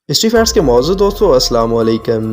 History facts के मौजूद दोस्तों अस्सलाम वालेकुम।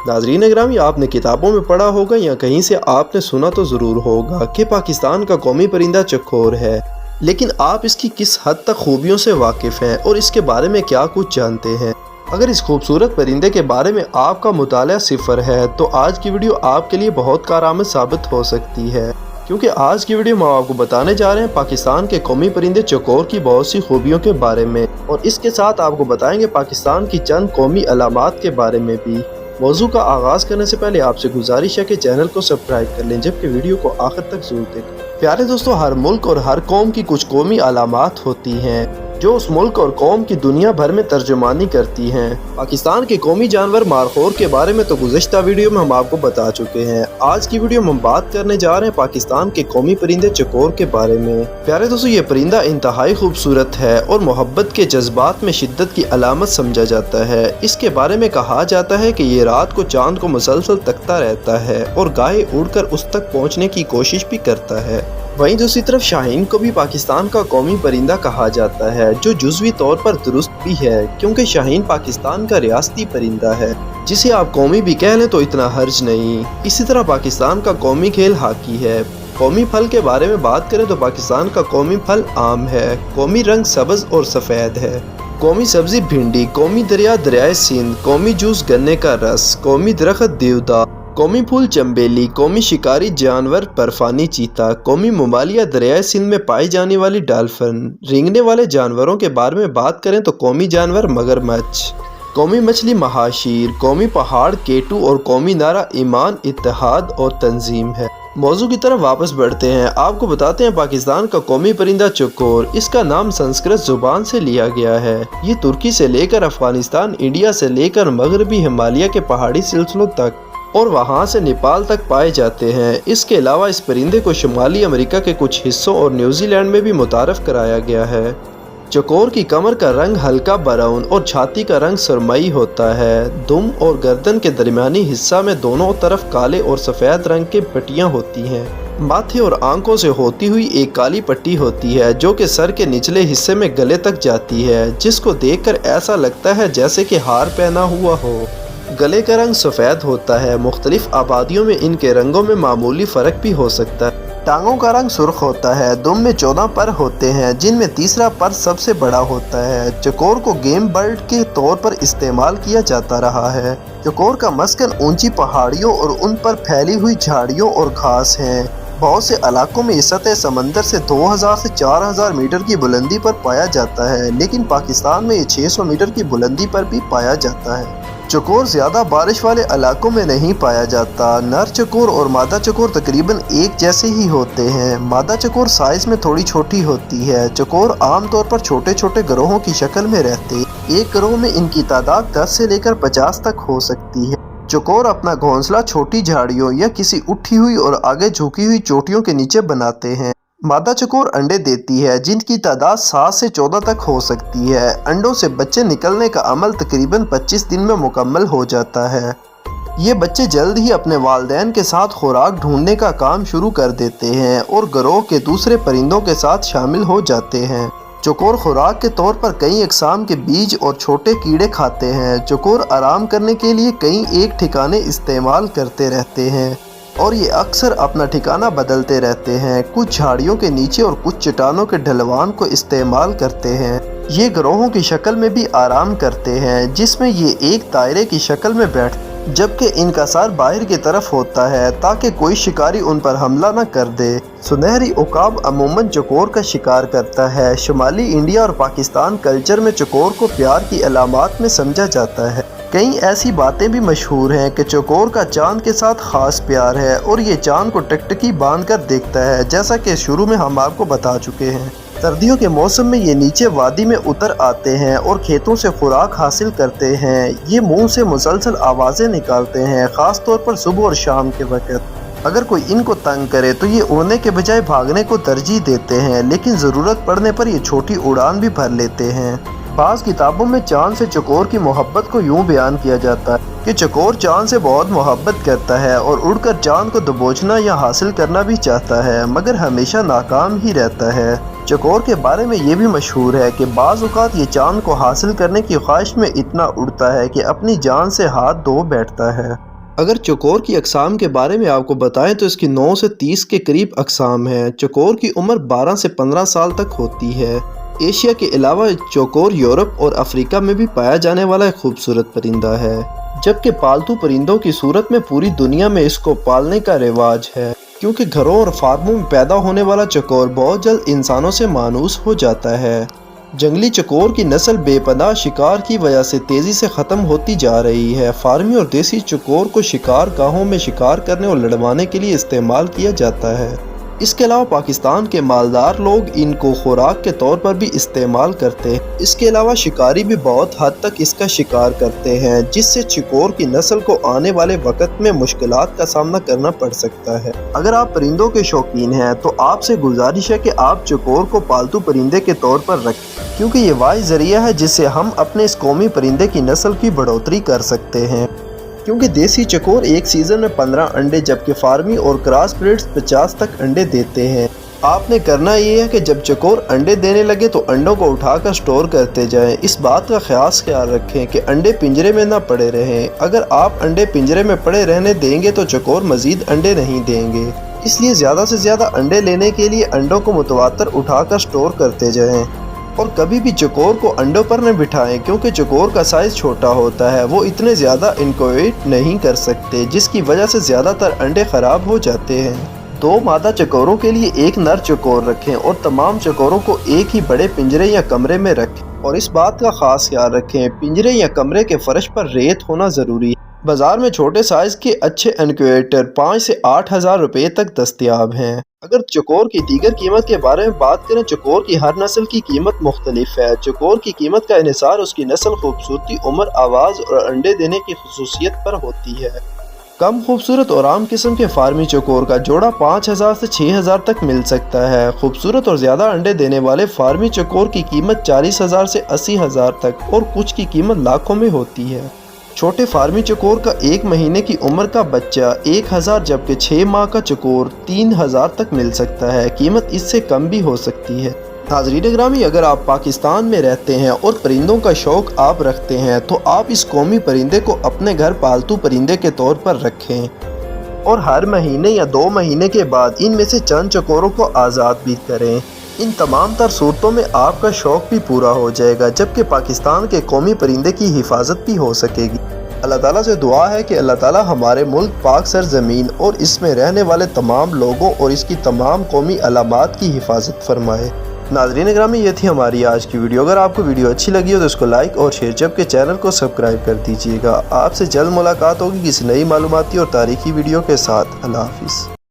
नाजरीन ग्रामी, आपने किताबों में पढ़ा होगा या कहीं से आपने सुना तो ज़रूर होगा कि पाकिस्तान का कौमी परिंदा चकोर है, लेकिन आप इसकी किस हद तक खूबियों से वाकिफ़ हैं और इसके बारे में क्या कुछ जानते हैं। अगर इस खूबसूरत परिंदे के बारे में आपका मुताला सिफर है तो आज की वीडियो आपके लिए बहुत कारआमद साबित हो सकती है, क्योंकि आज की वीडियो में आपको बताने जा रहे हैं पाकिस्तान के कौमी परिंदे चकोर की बहुत सी खूबियों के बारे में, और इसके साथ आपको बताएंगे पाकिस्तान की चंद कौमी अलामात के बारे में भी। मौजू का आगाज करने से पहले आपसे गुजारिश है कि चैनल को सब्सक्राइब कर लें, जबकि वीडियो को आखिर तक जरूर देखें। प्यारे दोस्तों, हर मुल्क और हर कौम की कुछ कौमी अलामात होती हैं जो उस मुल्क और कौम की दुनिया भर में तर्जुमानी करती हैं। पाकिस्तान के कौमी जानवर मारखोर के बारे में तो गुज़िश्ता वीडियो में हम आपको बता चुके हैं। आज की वीडियो में हम बात करने जा रहे हैं पाकिस्तान के कौमी परिंदे चकोर के बारे में। प्यारे दोस्तों, ये परिंदा इंतहाई खूबसूरत है और मोहब्बत के जज्बात में शिद्दत की अलामत समझा जाता है। इसके बारे में कहा जाता है कि ये रात को चांद को मुसलसल तकता रहता है और गाहे उड़कर उस तक पहुँचने की कोशिश भी करता है। वहीं दूसरी तरफ शाहीन को भी पाकिस्तान का कौमी परिंदा कहा जाता है, जो जुज़वी तौर पर दुरुस्त भी है, क्योंकि शाहीन पाकिस्तान का रियासती परिंदा है, जिसे आप कौमी भी कह लें तो इतना हर्ज नहीं। इसी तरह पाकिस्तान का कौमी खेल हॉकी है। कौमी फल के बारे में बात करें तो पाकिस्तान का कौमी फल आम है। कौमी रंग सब्ज और सफ़ेद है। कौमी सब्जी भिंडी, कौमी दरिया दरियाए सिंध, कौमी जूस गन्ने का रस, कौमी दरख्त देवदार, कौमी फूल चंबेली, कौमी शिकारी जानवर बर्फानी चीता, कौमी ममालिया दरियाए सिंध में पाई जाने वाली डॉल्फिन। रेंगने वाले जानवरों के बारे में बात करें तो कौमी जानवर मगरमच्छ, कौमी मछली महाशीर, कौमी पहाड़ केटू और कौमी नारा ईमान, इत्तेहाद और तंजीम है। मौजू की तरफ वापस बढ़ते हैं। आपको बताते हैं पाकिस्तान का कौमी परिंदा चकोर, इसका नाम संस्कृत जुबान से लिया गया है। ये तुर्की से लेकर अफगानिस्तान, इंडिया से लेकर मगरबी हिमालय के पहाड़ी सिलसिलों तक और वहां से नेपाल तक पाए जाते हैं। इसके अलावा इस परिंदे को शुमाली अमेरिका के कुछ हिस्सों और न्यूजीलैंड में भी मुतारफ कराया गया है। चकोर की कमर का रंग हल्का ब्राउन और छाती का रंग सुरमई होता है। दुम और गर्दन के दरमियानी हिस्सा में दोनों तरफ काले और सफ़ेद रंग के पट्टियां होती हैं। माथे और आंखों से होती हुई एक काली पट्टी होती है जो कि सर के निचले हिस्से में गले तक जाती है, जिसको देखकर ऐसा लगता है जैसे कि हार पहना हुआ हो। गले का रंग सफ़ेद होता है। मुख्तलिफ आबादियों में इनके रंगों में मामूली फ़र्क भी हो सकता है। टांगों का रंग सुर्ख होता है। दुम में 14 पर होते हैं, जिनमें तीसरा पर सबसे बड़ा होता है। चकोर को गेम बर्ड के तौर पर इस्तेमाल किया जाता रहा है। चकोर का मस्कन ऊंची पहाड़ियों और उन पर फैली हुई झाड़ियों और घास हैं। बहुत से इलाकों में इस सतह समंदर से 2000 से 4000 मीटर की बुलंदी पर पाया जाता है, लेकिन पाकिस्तान में ये 600 मीटर की बुलंदी पर भी पाया जाता है। चकोर ज़्यादा बारिश वाले इलाकों में नहीं पाया जाता। नर चकोर और मादा चकोर तकरीबन एक जैसे ही होते हैं। मादा चकोर साइज में थोड़ी छोटी होती है। चकोर आमतौर पर छोटे छोटे गिरोहों की शक्ल में रहते हैं। एक गिरोह में इनकी तादाद 10 से लेकर 50 तक हो सकती है। चकोर अपना घोंसला छोटी झाड़ियों या किसी उठी हुई और आगे झुकी हुई चोटियों के नीचे बनाते हैं। मादा चकोर अंडे देती है, जिनकी तादाद 7 से 14 तक हो सकती है। अंडों से बच्चे निकलने का अमल तकरीबन 25 दिन में मुकम्मल हो जाता है। ये बच्चे जल्द ही अपने वालिदैन के साथ खुराक ढूंढने का काम शुरू कर देते हैं और गिरोह के दूसरे परिंदों के साथ शामिल हो जाते हैं। चकोर खुराक के तौर पर कई अक़साम के बीज और छोटे कीड़े खाते हैं। चकोर आराम करने के लिए कई एक ठिकाने इस्तेमाल करते रहते हैं और ये अक्सर अपना ठिकाना बदलते रहते हैं। कुछ झाड़ियों के नीचे और कुछ चट्टानों के ढलवान को इस्तेमाल करते हैं। ये गिरोहों की शक्ल में भी आराम करते हैं, जिसमें ये एक दायरे की शक्ल में बैठते, जबकि इनका सर बाहर की तरफ होता है ताकि कोई शिकारी उन पर हमला न कर दे। सुनहरी उकाब अमूमन चकोर का शिकार करता है। शुमाली इंडिया और पाकिस्तान कल्चर में चकोर को प्यार की अलामात में समझा जाता है। कई ऐसी बातें भी मशहूर हैं कि चकोर का चांद के साथ खास प्यार है और ये चांद को टकटकी बांध कर देखता है, जैसा कि शुरू में हम आपको बता चुके हैं। सर्दियों के मौसम में ये नीचे वादी में उतर आते हैं और खेतों से खुराक हासिल करते हैं। ये मुंह से मुसलसल आवाज़ें निकालते हैं, ख़ास तौर पर सुबह और शाम के वक़्त। अगर कोई इनको तंग करे तो ये उड़ने के बजाय भागने को तरजीह देते हैं, लेकिन ज़रूरत पड़ने पर ये छोटी उड़ान भी भर लेते हैं। बाज़ किताबों में चांद से चकोर की मोहब्बत को यूँ बयान किया जाता है कि चकोर चांद से बहुत मोहब्बत करता है और उड़कर चांद को दबोचना या हासिल करना भी चाहता है, मगर हमेशा नाकाम ही रहता है। چکور کے بارے میں یہ بھی مشہور ہے کہ بعض اوقات یہ چاند کو حاصل کرنے کی خواہش میں اتنا اڑتا ہے کہ اپنی جان سے ہاتھ دھو بیٹھتا ہے۔ اگر چکور کی اقسام کے بارے میں آپ کو بتائیں تو اس کی 9 سے 30 کے قریب اقسام ہیں۔ چکور کی عمر 12 سے 15 سال تک ہوتی ہے۔ ایشیا کے علاوہ چکور یورپ اور افریقہ میں بھی پایا جانے والا ایک خوبصورت پرندہ ہے، جبکہ پالتو پرندوں کی صورت میں پوری دنیا میں اس کو پالنے کا رواج ہے، کیونکہ گھروں اور فارموں میں پیدا ہونے والا چکور بہت جلد انسانوں سے مانوس ہو جاتا ہے۔ جنگلی چکور کی نسل بے پناہ شکار کی وجہ سے تیزی سے ختم ہوتی جا رہی ہے۔ فارمی اور دیسی چکور کو شکار گاہوں میں شکار کرنے اور لڑوانے کے لیے استعمال کیا جاتا ہے۔ اس کے علاوہ پاکستان کے مالدار لوگ ان کو خوراک کے طور پر بھی استعمال کرتے ہیں۔ اس کے علاوہ شکاری بھی بہت حد تک اس کا شکار کرتے ہیں، جس سے چکور کی نسل کو آنے والے وقت میں مشکلات کا سامنا کرنا پڑ سکتا ہے۔ اگر آپ پرندوں کے شوقین ہیں تو آپ سے گزارش ہے کہ آپ چکور کو پالتو پرندے کے طور پر رکھیں، کیونکہ یہ واحد ذریعہ ہے جس سے ہم اپنے اس قومی پرندے کی نسل کی بڑھوتری کر سکتے ہیں۔ کیونکہ دیسی چکور ایک سیزن میں 15 انڈے جبکہ فارمی اور کراس بریڈز 50 تک انڈے دیتے ہیں۔ آپ نے کرنا یہ ہے کہ جب چکور انڈے دینے لگے تو انڈوں کو اٹھا کر سٹور کرتے جائیں۔ اس بات کا خیال رکھیں کہ انڈے پنجرے میں نہ پڑے رہیں۔ اگر آپ انڈے پنجرے میں پڑے رہنے دیں گے تو چکور مزید انڈے نہیں دیں گے، اس لیے زیادہ سے زیادہ انڈے لینے کے لیے انڈوں کو متواتر اٹھا کر سٹور کرتے جائیں۔ اور کبھی بھی چکور کو انڈوں پر نہ بٹھائیں، کیونکہ چکور کا سائز چھوٹا ہوتا ہے، وہ اتنے زیادہ انکویٹ نہیں کر سکتے، جس کی وجہ سے زیادہ تر انڈے خراب ہو جاتے ہیں۔ 2 مادہ چکوروں کے لیے ایک نر چکور رکھیں اور تمام چکوروں کو ایک ہی بڑے پنجرے یا کمرے میں رکھیں۔ اور اس بات کا خاص خیال رکھیں، پنجرے یا کمرے کے فرش پر ریت ہونا ضروری ہے۔ بازار میں چھوٹے سائز کے اچھے انکیویٹر 5 سے 8 ہزار روپے تک دستیاب ہیں۔ اگر چکور کی دیگر قیمت کے بارے میں بات کریں، چکور کی ہر نسل کی قیمت مختلف ہے۔ چکور کی قیمت کا انحصار اس کی نسل، خوبصورتی، عمر، آواز اور انڈے دینے کی خصوصیت پر ہوتی ہے۔ کم خوبصورت اور عام قسم کے فارمی چکور کا جوڑا 5000 سے 6000 تک مل سکتا ہے۔ خوبصورت اور زیادہ انڈے دینے والے فارمی چکور کی قیمت 40000 سے 80000 تک اور کچھ کی قیمت لاکھوں میں ہوتی ہے۔ چھوٹے فارمی چکور کا 1 مہینے کی عمر کا بچہ 1000 جبکہ 6 ماہ کا چکور 3000 تک مل سکتا ہے۔ قیمت اس سے کم بھی ہو سکتی ہے۔ ناظرین گرامی، اگر آپ پاکستان میں رہتے ہیں اور پرندوں کا شوق آپ رکھتے ہیں تو آپ اس قومی پرندے کو اپنے گھر پالتو پرندے کے طور پر رکھیں اور ہر مہینے یا 2 مہینے کے بعد ان میں سے چند چکوروں کو آزاد بھی کریں۔ ان تمام تر صورتوں میں آپ کا شوق بھی پورا ہو جائے گا، جبکہ پاکستان کے قومی پرندے کی حفاظت بھی ہو سکے گی۔ اللہ تعالیٰ سے دعا ہے کہ اللہ تعالیٰ ہمارے ملک پاک سرزمین اور اس میں رہنے والے تمام لوگوں اور اس کی تمام قومی علامات کی حفاظت فرمائے۔ ناظرین گرامی، یہ تھی ہماری آج کی ویڈیو۔ اگر آپ کو ویڈیو اچھی لگی ہو تو اس کو لائک اور شیئر، جبکہ چینل کو سبسکرائب کر دیجیے گا۔ آپ سے جلد ملاقات ہوگی کسی نئی معلوماتی اور تاریخی ویڈیو کے ساتھ۔ اللہ حافظ۔